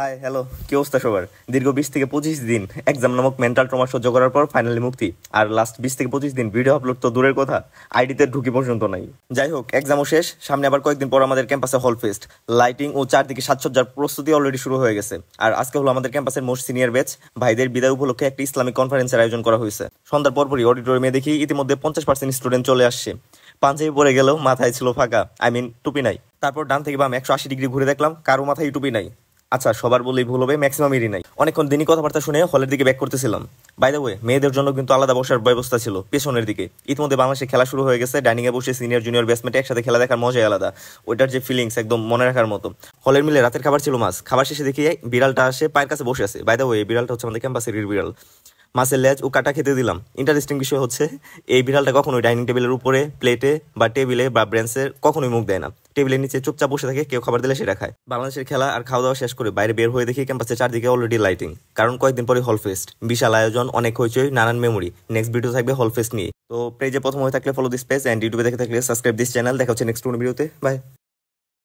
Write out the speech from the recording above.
Hi hello, কি অবস্থা সবার? দীর্ঘ 20 থেকে 25 দিন এক্সাম নামক মেন্টাল ট্রমা সহ্য করার পর ফাইনালি মুক্তি। আর লাস্ট 20 থেকে 25 দিন ভিডিও আপলোড তো দূরের কথা, আইডিতে ঢুকি পর্যন্ত নাই। যাই হোক, এক্সামও শেষ, সামনে আবার কয়েকদিন পর আমাদের ক্যাম্পাসে হল ফেস্ট, লাইটিং ও চারদিকে সাজসজ্জার প্রস্তুতি অলরেডি শুরু হয়ে গেছে। আর আজকে হলো আমাদের ক্যাম্পাসের মোস্ট সিনিয়র ব্যাচ ভাইদের বিদায় উপলক্ষে একটি ইসলামিক কনফারেন্সের আয়োজন করা হয়েছে। সন্ধ্যার পরপরই অডিটোরিয়ামে দেখি ইতিমধ্যে 50% স্টুডেন্ট চলে আসছে। পাঞ্জাবি পরে গেলেও মাথায় ছিল ফাঁকা, টুপি নাই। তারপর ডান থেকে বাম 180 ডিগ্রি ঘুরে দেখলাম কারো মাথায় টুপি নাই। আচ্ছা, সবার বলেই ভুল হবে, ম্যাক্সিমামেরই নাই। অনেকক্ষণ দিনই কথাবার্তা শুনে হলের দিকে ব্যাক করতেছিলাম। বাই দ্য ওয়ে, মেয়েদের জন্য কিন্তু আলাদা বসার ব্যবস্থা ছিল পেছনের দিকে। ইতিমধ্যে বাংলাদেশে খেলা শুরু হয়ে গেছে, ডাইনিং এ বসে সিনিয়র জুনিয়র ব্যাচমেটে একসাথে খেলা দেখার মজাই আলাদা। ওইটার যে ফিলিংস একদম মনে রাখার মতো। হলের মিলে রাতের খাবার ছিল মাছ। খাবার শেষে দেখি বিড়ালটা আসে পায়ের কাছে বসে আছে। বাই দ্য ওয়ে, এই বিড়ালটা হচ্ছে আমাদের ক্যাম্পাসের বিড়াল। মাছের লেজ ও কাটা খেতে দিলাম। ইন্টারেস্টিং বিষয় হচ্ছে, এই বিড়ালটা কখনোই ডাইনিং টেবিলের উপরে, প্লেটে বা টেবিলে বা ব্রেঞ্চের কখনোই মুখ দেয় না। টেবিলের নিচে চুপচাপ বসে থাকে, কেউ খাবার দিলে সেটা খায়। বাংলাদেশের খেলা আর খাওয়া দাওয়া শেষ করে বাইরে বের হয়ে দেখি ক্যাম্পাসের চারদিকে অলরেডি লাইটিং, কারণ কয়েকদিন পরে হল ফেস্ট। বিশাল আয়োজন, অনেক হইচই, নানান মেমোরি। নেক্সট ভিডিও থাকবে হল ফেস্ট নিয়ে। তো পেজে প্রথম হয়ে থাকলে ফলো দিস পেজ, এন্ড ইউটিউবে দেখে থাকলে সাবস্ক্রাইব দিস চ্যানেল। দেখা হচ্ছে নেক্সট ভিডিওতে। বাই।